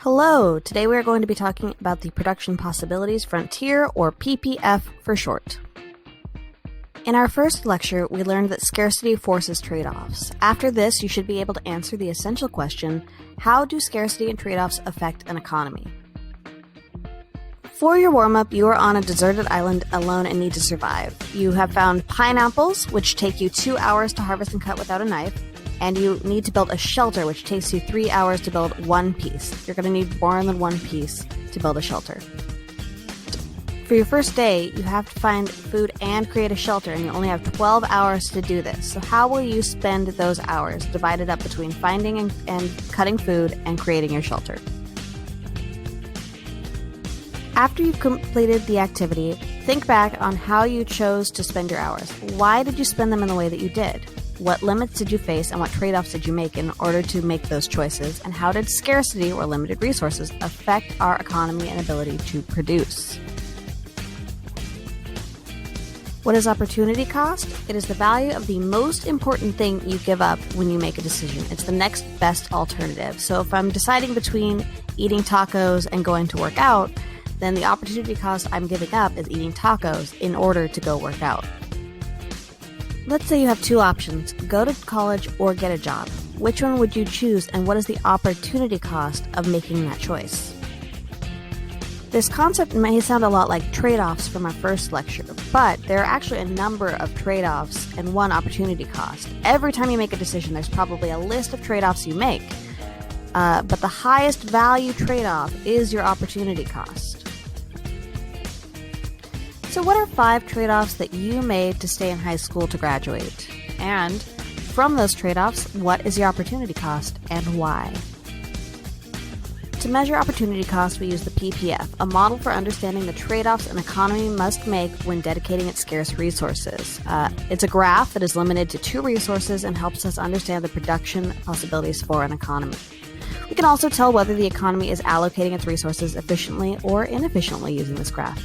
Hello, today we are going to be talking about the Production Possibilities Frontier, or PPF for short. In our first lecture, we learned that scarcity forces trade-offs. After this, you should be able to answer the essential question, how do scarcity and trade-offs affect an economy? For your warm-up, you are on a deserted island alone and need to survive. You have found pineapples, which take you 2 hours to harvest and cut without a knife, and you need to build a shelter, which takes you 3 hours to build one piece. You're going to need more than one piece to build a shelter. For your first day, you have to find food and create a shelter, and you only have 12 hours to do this. So how will you spend those hours, divided up between finding and cutting food and creating your shelter? After you've completed the activity, think back on how you chose to spend your hours. Why did you spend them in the way that you did? What limits did you face and what trade-offs did you make in order to make those choices? And how did scarcity or limited resources affect our economy and ability to produce? What is opportunity cost? It is the value of the most important thing you give up when you make a decision. It's the next best alternative. So if I'm deciding between eating tacos and going to work out, then the opportunity cost I'm giving up is eating tacos in order to go work out. Let's say you have two options, go to college or get a job. Which one would you choose, and what is the opportunity cost of making that choice? This concept may sound a lot like trade-offs from our first lecture, but there are actually a number of trade-offs and one opportunity cost. Every time you make a decision, there's probably a list of trade-offs you make, but the highest value trade-off is your opportunity cost. So what are 5 trade-offs that you made to stay in high school to graduate? And from those trade-offs, what is your opportunity cost and why? To measure opportunity cost, we use the PPF, a model for understanding the trade-offs an economy must make when dedicating its scarce resources. It's a graph that is limited to 2 resources and helps us understand the production possibilities for an economy. We can also tell whether the economy is allocating its resources efficiently or inefficiently using this graph.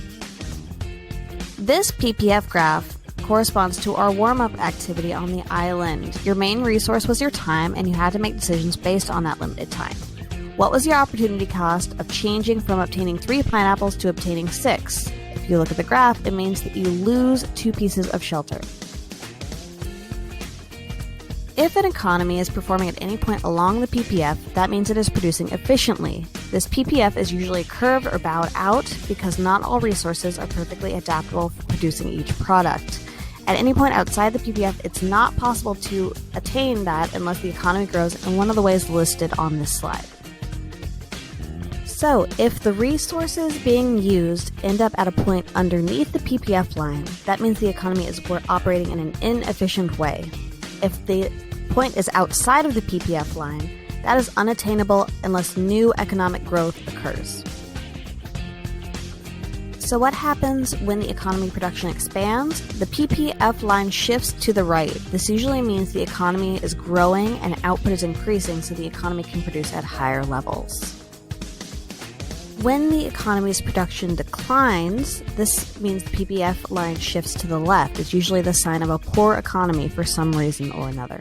This PPF graph corresponds to our warm-up activity on the island. Your main resource was your time, and you had to make decisions based on that limited time. What was your opportunity cost of changing from obtaining 3 pineapples to obtaining 6? If you look at the graph, it means that you lose 2 pieces of shelter. If an economy is performing at any point along the PPF, that means it is producing efficiently. This PPF is usually curved or bowed out because not all resources are perfectly adaptable for producing each product. At any point outside the PPF, it's not possible to attain that unless the economy grows in one of the ways listed on this slide. So, if the resources being used end up at a point underneath the PPF line, that means the economy is operating in an inefficient way. If the point is outside of the PPF line, that is unattainable unless new economic growth occurs. So what happens when the economy production expands? The PPF line shifts to the right. This usually means the economy is growing and output is increasing so the economy can produce at higher levels. When the economy's production declines, this means the PPF line shifts to the left. It's usually the sign of a poor economy for some reason or another.